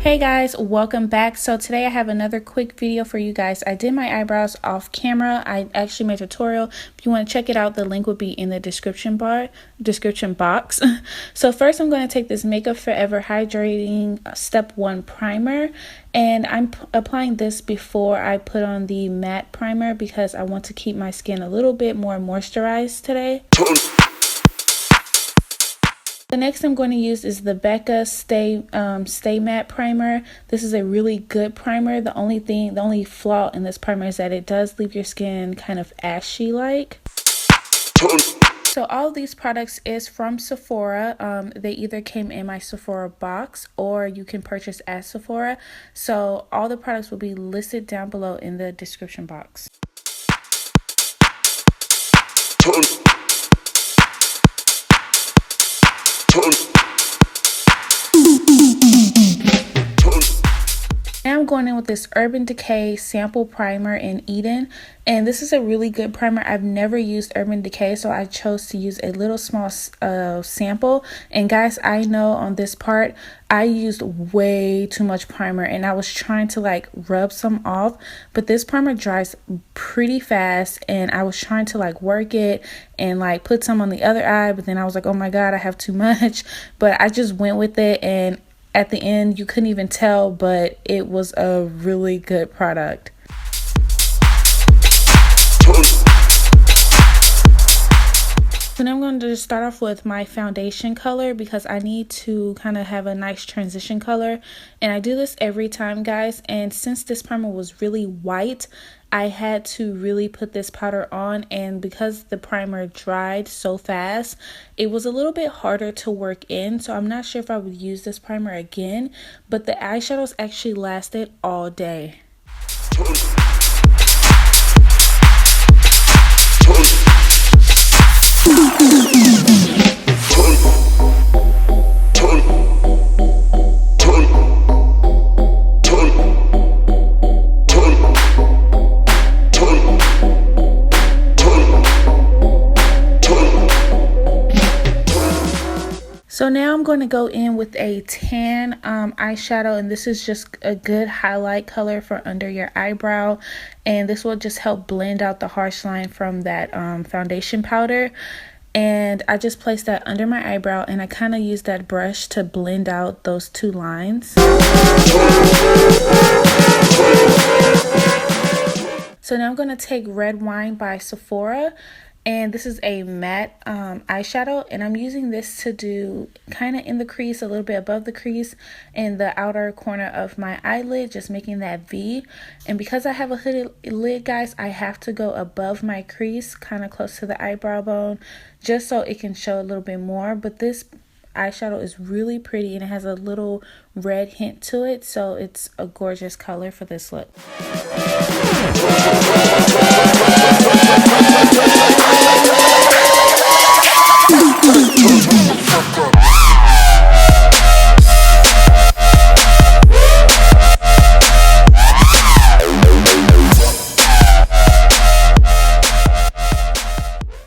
Hey guys, welcome back. So today I have another quick video for you guys. I did my eyebrows off camera. I actually made a tutorial. If you want to check it out, the link will be in the description box. So first I'm going to take this Makeup Forever Hydrating Step 1 Primer, and I'm applying this before I put on the matte primer because I want to keep my skin a little bit more moisturized today. The next I'm going to use is the Mecca Stay Matte Primer. This is a really good primer. The only flaw in this primer is that it does leave your skin kind of ashy like. So all of these products is from Sephora. They either came in my Sephora box or you can purchase at Sephora. So all the products will be listed down below in the description box. Now I'm going in with this Urban Decay sample primer in Eden, and this is a really good primer. I've never used Urban Decay, so I chose to use a little small sample. And guys, I know on this part I used way too much primer, and I was trying to like rub some off, but this primer dries pretty fast, and I was trying to like work it and like put some on the other eye, but then I was like, oh my god, I have too much. But I just went with it, and at the end you couldn't even tell, but it was a really good product. So now I'm going to just start off with my foundation color because I need to kind of have a nice transition color, and I do this every time, guys. And since this primer was really white, I had to really put this powder on, and because the primer dried so fast, it was a little bit harder to work in. So I'm not sure if I would use this primer again, but the eyeshadows actually lasted all day. So now I'm going to go in with a tan eyeshadow, and this is just a good highlight color for under your eyebrow, and this will just help blend out the harsh line from that foundation powder. And I just placed that under my eyebrow, and I kind of use that brush to blend out those two lines. So now I'm going to take Red Wine by Sephora, and this is a matte eyeshadow, and I'm using this to do kind of in the crease, a little bit above the crease, in the outer corner of my eyelid, just making that V. And because I have a hooded lid, guys, I have to go above my crease, kind of close to the eyebrow bone, just so it can show a little bit more. But this eyeshadow is really pretty, and it has a little red hint to it, so it's a gorgeous color for this look.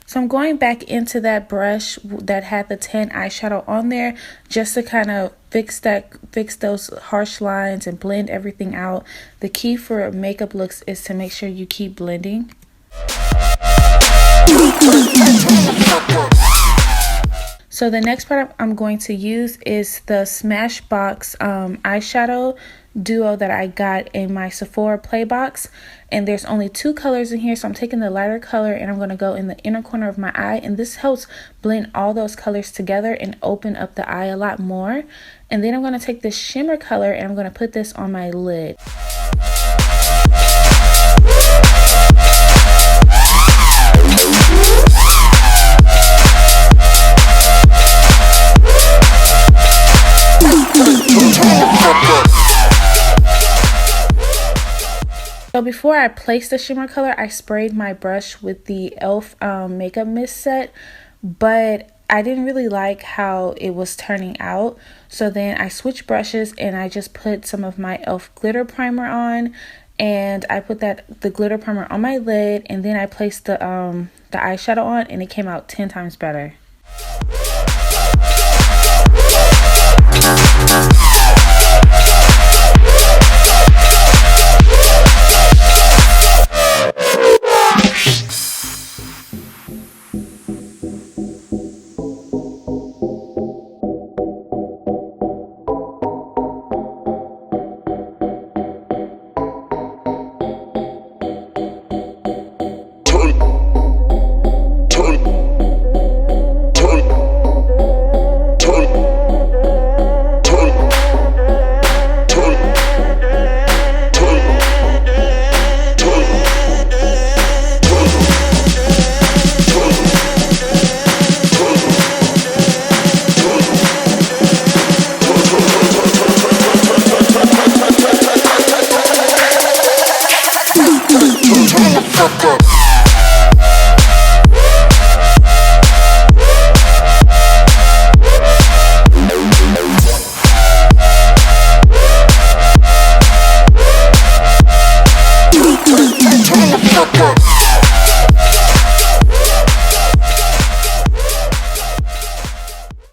So I'm going back into that brush that had the tan eyeshadow on there, just to kind of fix those harsh lines and blend everything out. The key for makeup looks is to make sure you keep blending. So the next product I'm going to use is the Smashbox eyeshadow duo that I got in my Sephora Play box, and there's only 2 colors in here, so I'm taking the lighter color and I'm going to go in the inner corner of my eye, and this helps blend all those colors together and open up the eye a lot more. And then I'm going to take this shimmer color and I'm going to put this on my lid. So before I placed the shimmer color, I sprayed my brush with the E.L.F Makeup Mist set, but I didn't really like how it was turning out. So then I switched brushes and I just put some of my E.L.F glitter primer on, and I put the glitter primer on my lid, and then I placed the eyeshadow on, and it came out 10 times better.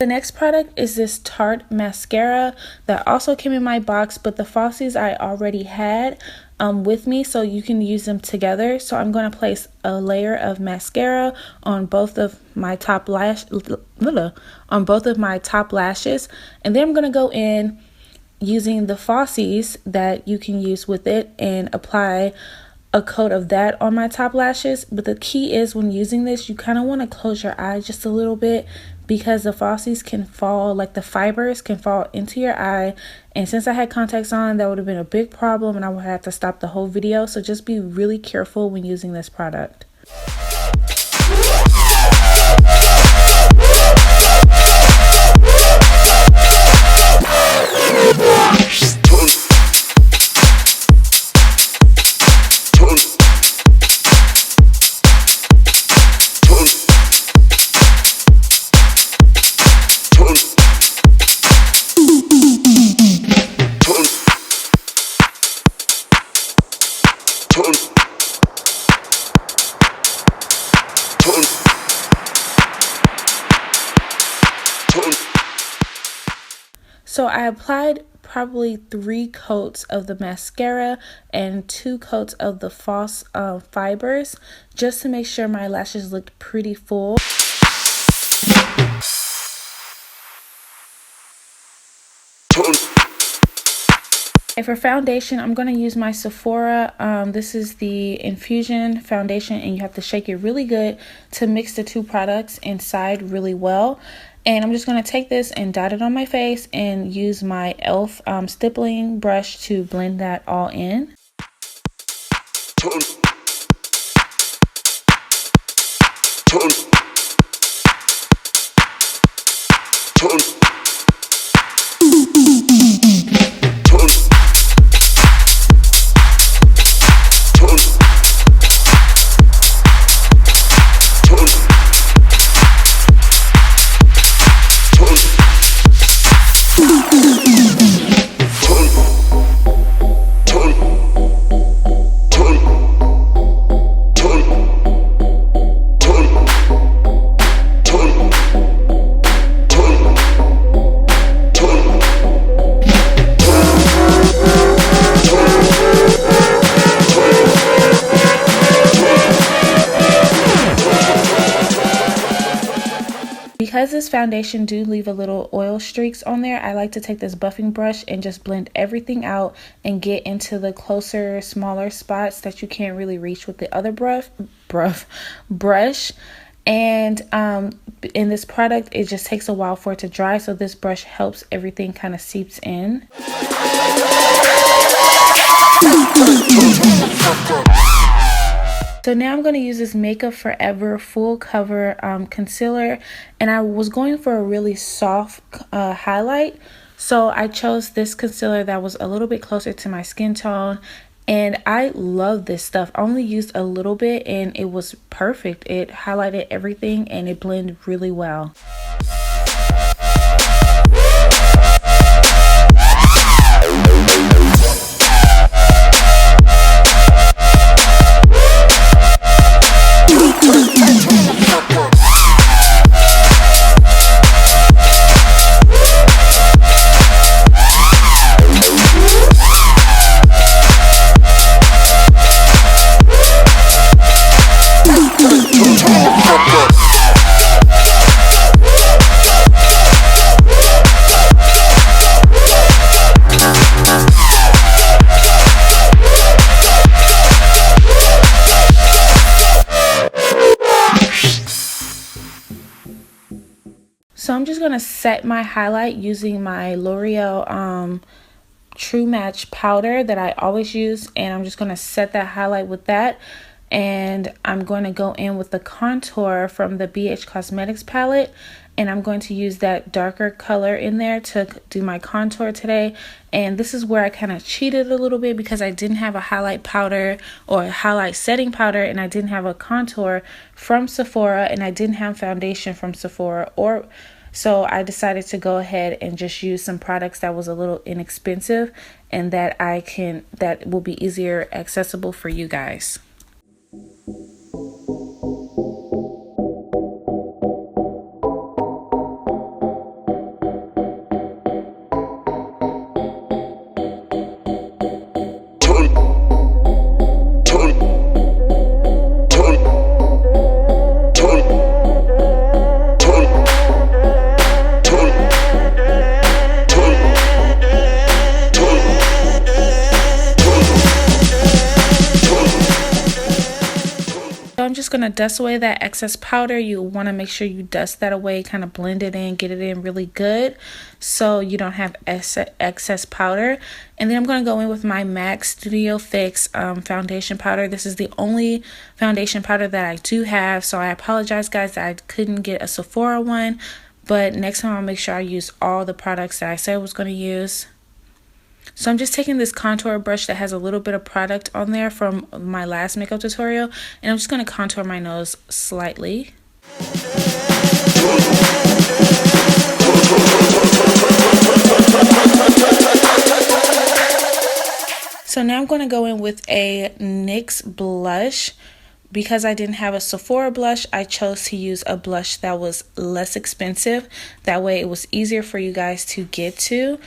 The next product is this Tarte mascara that also came in my box, but the falsies I already had with me, so you can use them together. So I'm going to place a layer of mascara on both of my top lashes, and then I'm going to go in using the falsies that you can use with it and apply a coat of that on my top lashes. But the key is, when using this, you kind of want to close your eyes just a little bit, because the falsies can fall, like the fibers can fall into your eye, and since I had contacts on, that would have been a big problem and I would have to stop the whole video. So just be really careful when using this product. So I applied probably 3 coats of the mascara and 2 coats of the false fibers, just to make sure my lashes looked pretty full. And for foundation, I'm going to use my Sephora. This is the Infusion foundation, and you have to shake it really good to mix the 2 products inside really well. And I'm just going to take this and dot it on my face and use my E.L.F stippling brush to blend that all in. Because this foundation do leave a little oil streaks on there, I like to take this buffing brush and just blend everything out and get into the closer, smaller spots that you can't really reach with the other brush. And in this product, it just takes a while for it to dry, so this brush helps everything kind of seeps in. So now I'm going to use this Makeup Forever full cover concealer, and I was going for a really soft highlight, so I chose this concealer that was a little bit closer to my skin tone, and I love this stuff. I only used a little bit and it was perfect. It highlighted everything and it blended really well. So I'm just going to set my highlight using my L'Oreal True Match powder that I always use. And I'm just going to set that highlight with that. And I'm going to go in with the contour from the BH Cosmetics palette. And I'm going to use that darker color in there to do my contour today. And this is where I kind of cheated a little bit because I didn't have a highlight powder or a highlight setting powder, and I didn't have a contour from Sephora, and I didn't have foundation from Sephora, so I decided to go ahead and just use some products that was a little inexpensive and that will be easier accessible for you guys. going to dust away that excess powder. You want to make sure you dust that away, kind of blend it in, get it in really good so you don't have excess powder. And then I'm going to go in with my MAC Studio Fix foundation powder. This is the only foundation powder that I do have, so I apologize guys that I couldn't get a Sephora one, but next time I'll make sure I use all the products that I said I was going to use. So I'm just taking this contour brush that has a little bit of product on there from my last makeup tutorial, and I'm just going to contour my nose slightly. So now I'm going to go in with a NYX blush. Because I didn't have a Sephora blush, I chose to use a blush that was less expensive. That way it was easier for you guys to get to.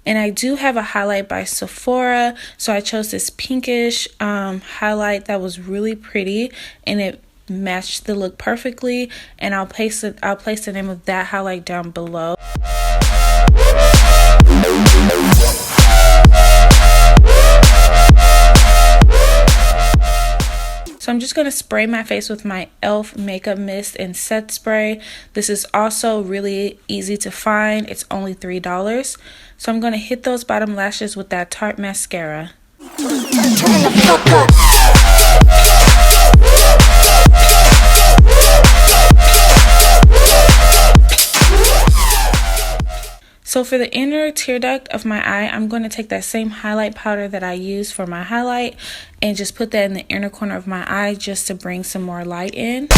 And I do have a highlight by Sephora, so I chose this pinkish highlight that was really pretty, and it matched the look perfectly. And I'll place the name of that highlight down below. So I'm just going to spray my face with my E.L.F Makeup Mist and Set Spray. This is also really easy to find. It's only $3. So I'm going to hit those bottom lashes with that Tarte mascara. So for the inner tear duct of my eye, I'm going to take that same highlight powder that I used for my highlight and just put that in the inner corner of my eye just to bring some more light in.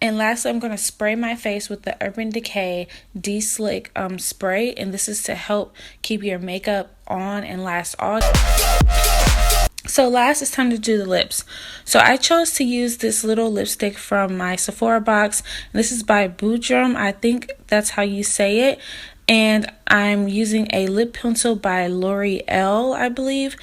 And lastly, I'm going to spray my face with the Urban Decay Deslick spray, and this is to help keep your makeup on and last all. So last, it's time to do the lips. So I chose to use this little lipstick from my Sephora box. This is by Boudrum. I think that's how you say it. And I'm using a lip pencil by L'Oreal, I believe.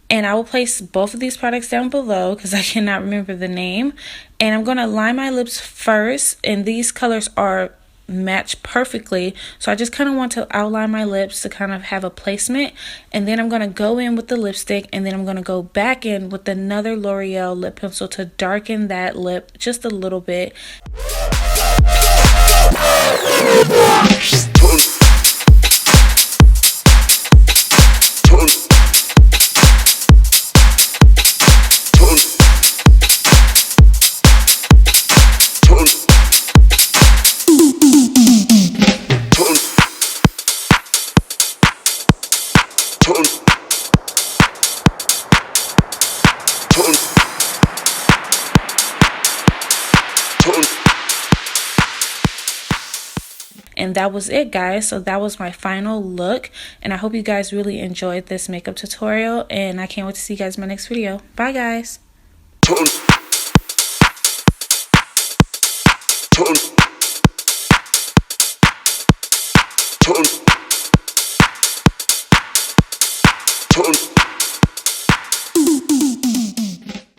And I will place both of these products down below because I cannot remember the name. And I'm going to line my lips first. And these colors are match perfectly. So I just kind of want to outline my lips to kind of have a placement. And then I'm going to go in with the lipstick. And then I'm going to go back in with another L'Oreal lip pencil to darken that lip just a little bit. And that was it, guys. So that was my final look, and I hope you guys really enjoyed this makeup tutorial, and I can't wait to see you guys in my next video. Bye guys. Turn.